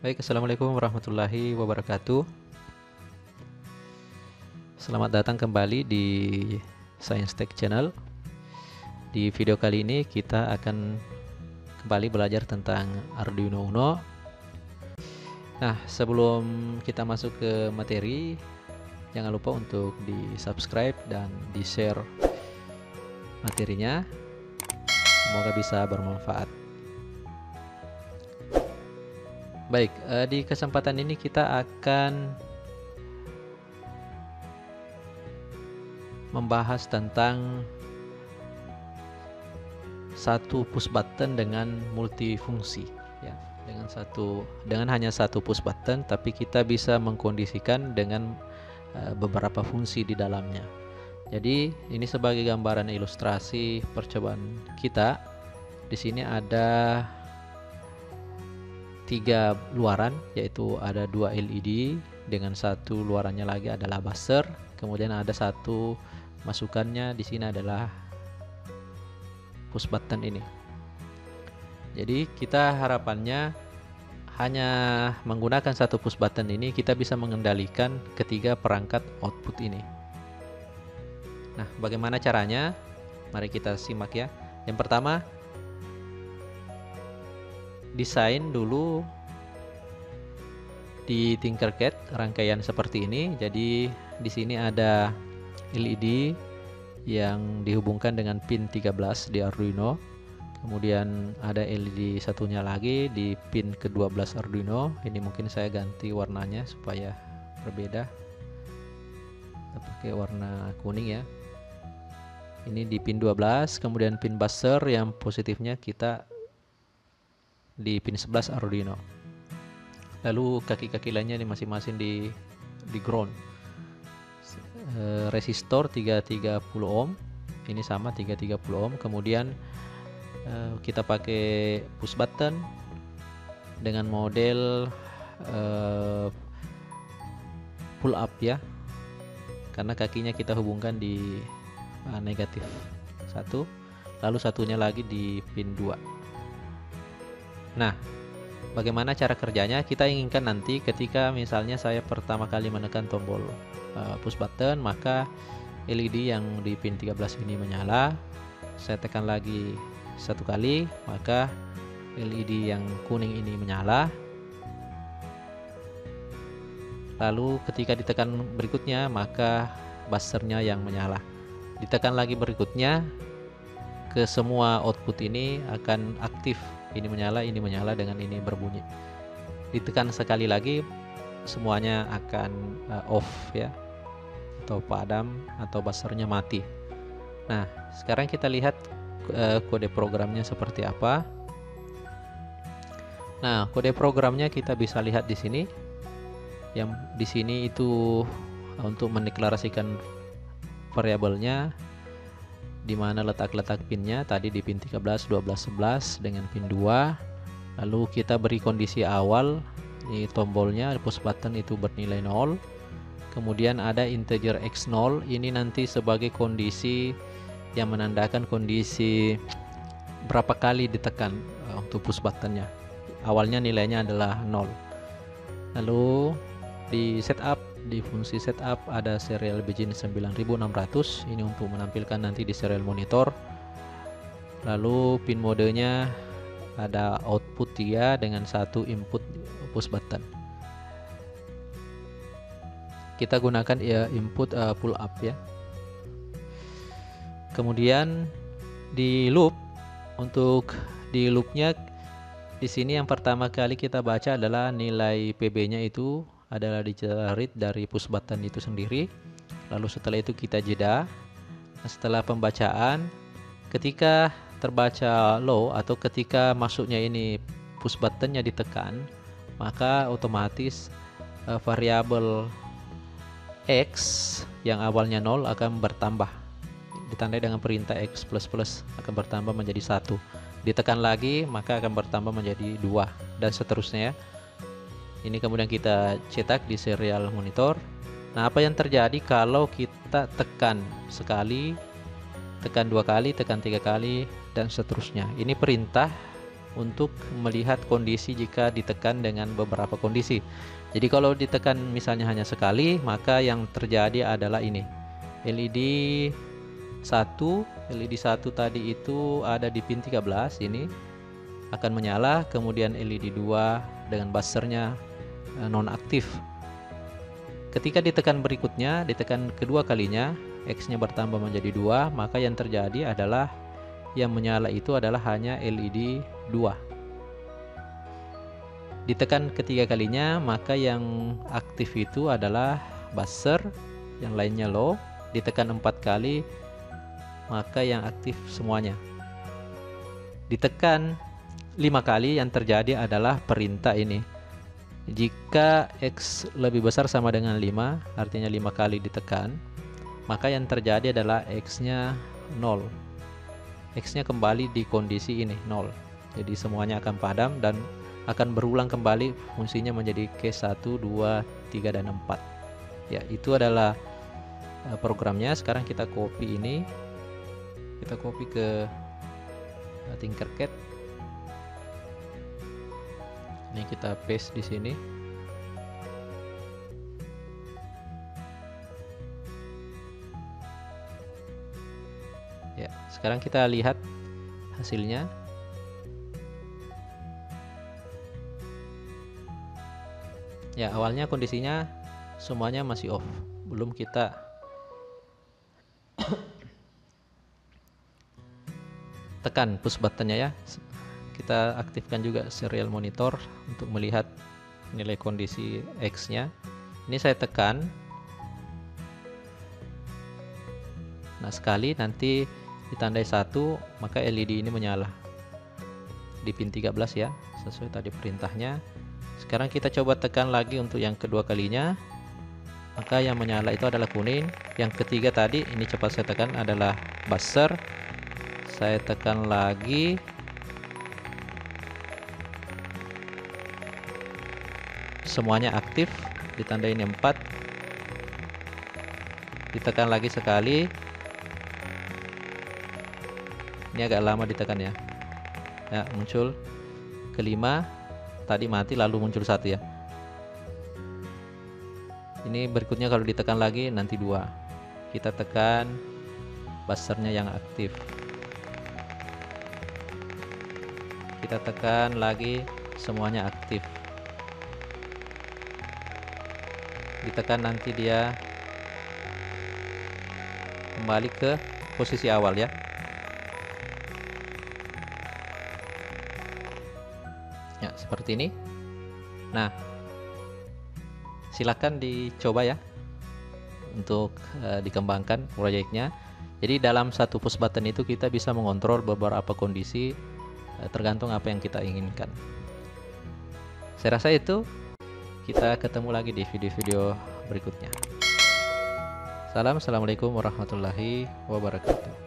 Baik, assalamualaikum warahmatullahi wabarakatuh. Selamat datang kembali di Science Tech Channel. Di video kali ini kita akan kembali belajar tentang Arduino Uno. Nah, sebelum kita masuk ke materi, jangan lupa untuk di subscribe dan di share materinya. Semoga bisa bermanfaat. Baik, di kesempatan ini kita akan membahas tentang satu push button dengan multifungsi, ya. Dengan hanya satu push button, tapi kita bisa mengkondisikan dengan beberapa fungsi di dalamnya. Jadi ini sebagai gambaran ilustrasi percobaan kita. Di sini ada 3 luaran, yaitu ada 2 LED dengan satu luarannya lagi adalah buzzer, kemudian ada satu masukannya di sini adalah push button ini. Jadi kita harapannya hanya menggunakan satu push button ini kita bisa mengendalikan ketiga perangkat output ini. Nah, bagaimana caranya? Mari kita simak ya. Yang pertama, desain dulu di Tinkercad rangkaian seperti ini. Jadi di sini ada LED yang dihubungkan dengan pin 13 di Arduino. Kemudian ada LED satunya lagi di pin ke-12 Arduino. Ini mungkin saya ganti warnanya supaya berbeda. Kita pakai warna kuning ya. Ini di pin 12, kemudian pin buzzer yang positifnya kita di pin 11 Arduino. Lalu kaki-kaki lainnya di masing-masing di ground. Resistor 330 ohm. Ini sama 330 ohm. Kemudian kita pakai push button dengan model pull up ya. Karena kakinya kita hubungkan di negatif 1, lalu satunya lagi di pin 2. Nah, bagaimana cara kerjanya? Kita inginkan nanti ketika misalnya saya pertama kali menekan tombol push button, maka LED yang di pin 13 ini menyala. Saya tekan lagi satu kali, maka LED yang kuning ini menyala. Lalu ketika ditekan berikutnya, maka buzzernya yang menyala. Ditekan lagi berikutnya, ke semua output ini akan aktif. Ini menyala dengan ini berbunyi. Ditekan sekali lagi, semuanya akan off ya, atau padam, atau buzzernya mati. Nah, sekarang kita lihat kode programnya seperti apa. Nah, kode programnya kita bisa lihat di sini. Yang di sini itu untuk mendeklarasikan variabelnya, di mana letak-letak pinnya tadi di pin 13, 12, 11 dengan pin 2. Lalu kita beri kondisi awal, ini tombolnya push button itu bernilai 0. Kemudian ada integer x0, ini nanti sebagai kondisi yang menandakan kondisi berapa kali ditekan untuk push buttonnya. Awalnya nilainya adalah 0. Lalu di setup, di fungsi setup ada serial begin 9600. Ini untuk menampilkan nanti di serial monitor. Lalu pin modenya ada output 3 dengan satu input push button. Kita gunakan ya input pull up ya. Kemudian di loop, untuk di loopnya di sini yang pertama kali kita baca adalah nilai PB-nya itu adalah di-read dari push button itu sendiri. Lalu setelah itu kita jeda. Setelah pembacaan, ketika terbaca low atau ketika masuknya ini push buttonnya ditekan, maka otomatis variabel X yang awalnya 0 akan bertambah, ditandai dengan perintah X++ akan bertambah menjadi 1. Ditekan lagi maka akan bertambah menjadi 2 dan seterusnya ya. Ini kemudian kita cetak di serial monitor. Nah, apa yang terjadi kalau kita tekan sekali, tekan 2 kali, tekan 3 kali, dan seterusnya? Ini perintah untuk melihat kondisi jika ditekan dengan beberapa kondisi. Jadi kalau ditekan misalnya hanya sekali, maka yang terjadi adalah ini. LED 1 tadi itu ada di pin 13 ini akan menyala, kemudian LED 2 dengan buzzernya nonaktif. Ketika ditekan berikutnya, ditekan kedua kalinya, X-nya bertambah menjadi 2, maka yang terjadi adalah yang menyala itu adalah hanya LED 2. Ditekan ketiga kalinya, maka yang aktif itu adalah buzzer, yang lainnya low. Ditekan 4 kali, maka yang aktif semuanya. Ditekan 5 kali, yang terjadi adalah perintah ini. Jika X lebih besar sama dengan 5, artinya 5 kali ditekan, maka yang terjadi adalah X-nya 0. X-nya kembali di kondisi ini 0. Jadi semuanya akan padam dan akan berulang kembali fungsinya menjadi case 1, 2, 3 dan 4. Ya, itu adalah programnya. Sekarang kita copy ini. Kita copy ke Tinkercad. Ini kita paste di sini. Ya, sekarang kita lihat hasilnya. Ya, awalnya kondisinya semuanya masih off, belum kita tekan push buttonnya ya. Kita aktifkan juga serial monitor untuk melihat nilai kondisi X-nya. Ini saya tekan. Nah, sekali nanti ditandai 1, maka LED ini menyala di pin 13 ya, sesuai tadi perintahnya. Sekarang kita coba tekan lagi untuk yang kedua kalinya, maka yang menyala itu adalah kuning. Yang ketiga tadi, ini cepat saya tekan, adalah buzzer. Saya tekan lagi. Semuanya aktif, ditandain 4. Ditekan lagi sekali. Ini agak lama ditekan ya. Ya, muncul kelima. Tadi mati lalu muncul 1 ya. Ini berikutnya kalau ditekan lagi nanti 2. Kita tekan buzzernya yang aktif. Kita tekan lagi, semuanya aktif. Ditekan nanti dia kembali ke posisi awal ya. Ya, seperti ini. Nah, silakan dicoba ya untuk dikembangkan proyeknya. Jadi dalam satu push button itu kita bisa mengontrol beberapa kondisi tergantung apa yang kita inginkan. Saya rasa itu. Kita ketemu lagi di video-video berikutnya. Assalamualaikum warahmatullahi wabarakatuh.